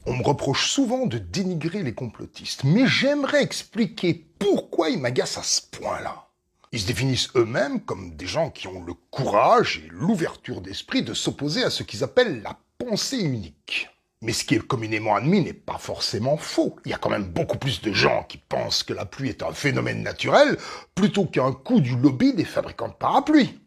On me reproche souvent de dénigrer les complotistes, mais j'aimerais expliquer pourquoi ils m'agacent à ce point-là. Ils se définissent eux-mêmes comme des gens qui ont le courage et l'ouverture d'esprit de s'opposer à ce qu'ils appellent la pensée unique. Mais ce qui est communément admis n'est pas forcément faux. Il y a quand même beaucoup plus de gens qui pensent que la pluie est un phénomène naturel plutôt qu'un coup du lobby des fabricants de parapluies.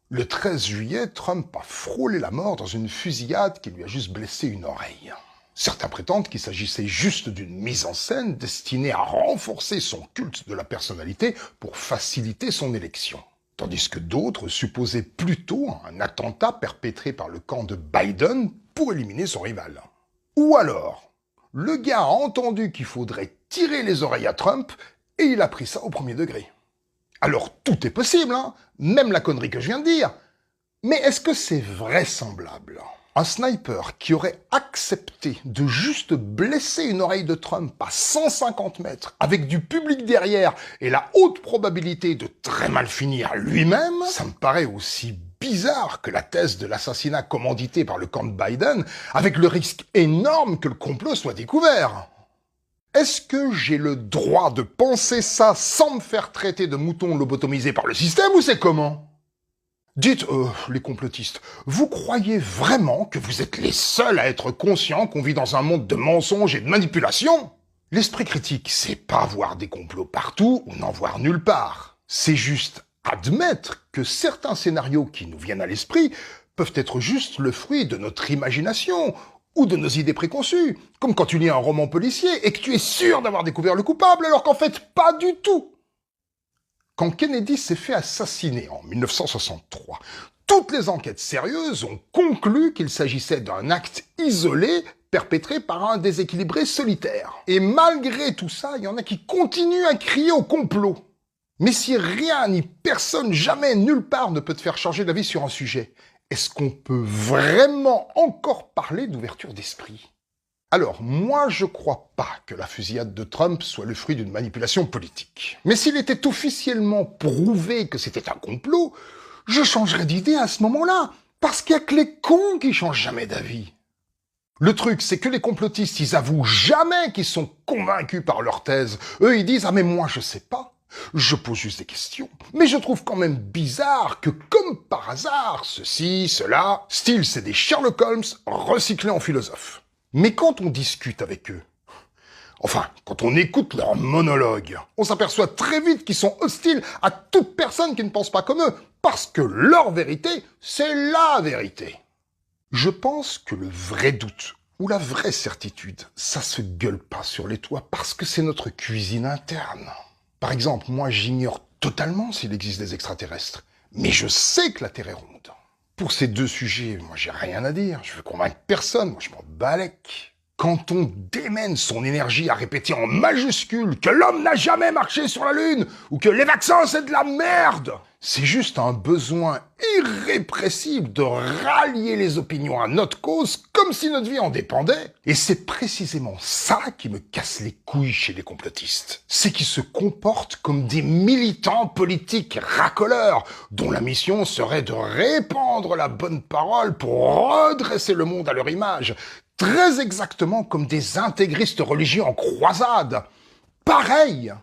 Le 13 juillet, Trump a frôlé la mort dans une fusillade qui lui a juste blessé une oreille. Certains prétendent qu'il s'agissait juste d'une mise en scène destinée à renforcer son culte de la personnalité pour faciliter son élection. Tandis que d'autres supposaient plutôt un attentat perpétré par le camp de Biden pour éliminer son rival. Ou alors, le gars a entendu qu'il faudrait tirer les oreilles à Trump et il a pris ça au premier degré. Alors tout est possible, hein, même la connerie que je viens de dire. Mais est-ce que c'est vraisemblable ? Un sniper qui aurait accepté de juste blesser une oreille de Trump à 150 mètres avec du public derrière et la haute probabilité de très mal finir lui-même, ça me paraît aussi bizarre que la thèse de l'assassinat commandité par le camp de Biden avec le risque énorme que le complot soit découvert. Est-ce que j'ai le droit de penser ça sans me faire traiter de mouton lobotomisé par le système ou c'est comment ? Dites, les complotistes, vous croyez vraiment que vous êtes les seuls à être conscients qu'on vit dans un monde de mensonges et de manipulation ? L'esprit critique, c'est pas voir des complots partout ou n'en voir nulle part. C'est juste admettre que certains scénarios qui nous viennent à l'esprit peuvent être juste le fruit de notre imagination ou de nos idées préconçues, comme quand tu lis un roman policier et que tu es sûr d'avoir découvert le coupable alors qu'en fait pas du tout. Quand Kennedy s'est fait assassiner en 1963, toutes les enquêtes sérieuses ont conclu qu'il s'agissait d'un acte isolé perpétré par un déséquilibré solitaire. Et malgré tout ça, il y en a qui continuent à crier au complot. Mais si rien ni personne, jamais, nulle part ne peut te faire changer d'avis sur un sujet, est-ce qu'on peut vraiment encore parler d'ouverture d'esprit ? Alors, moi, je crois pas que la fusillade de Trump soit le fruit d'une manipulation politique. Mais s'il était officiellement prouvé que c'était un complot, je changerais d'idée à ce moment-là, parce qu'il y a que les cons qui changent jamais d'avis. Le truc, c'est que les complotistes, ils avouent jamais qu'ils sont convaincus par leur thèse. Eux, ils disent « Ah mais moi, je sais pas. Je pose juste des questions. » Mais je trouve quand même bizarre que, comme par hasard, ceci, cela, style, c'est des Sherlock Holmes recyclés en philosophes. Mais quand on discute avec eux, enfin, quand on écoute leurs monologues, on s'aperçoit très vite qu'ils sont hostiles à toute personne qui ne pense pas comme eux, parce que leur vérité, c'est la vérité. Je pense que le vrai doute, ou la vraie certitude, ça se gueule pas sur les toits, parce que c'est notre cuisine interne. Par exemple, moi j'ignore totalement s'il existe des extraterrestres, mais je sais que la Terre est ronde. Pour ces deux sujets, moi j'ai rien à dire, je veux convaincre personne, moi je m'en balèque. Quand on démène son énergie à répéter en majuscule que l'homme n'a jamais marché sur la Lune, ou que les vaccins c'est de la merde, c'est juste un besoin irrépressible de rallier les opinions à notre cause comme si notre vie en dépendait. Et c'est précisément ça qui me casse les couilles chez les complotistes. C'est qu'ils se comportent comme des militants politiques racoleurs dont la mission serait de répandre la bonne parole pour redresser le monde à leur image. Très exactement comme des intégristes religieux en croisade. Pareil.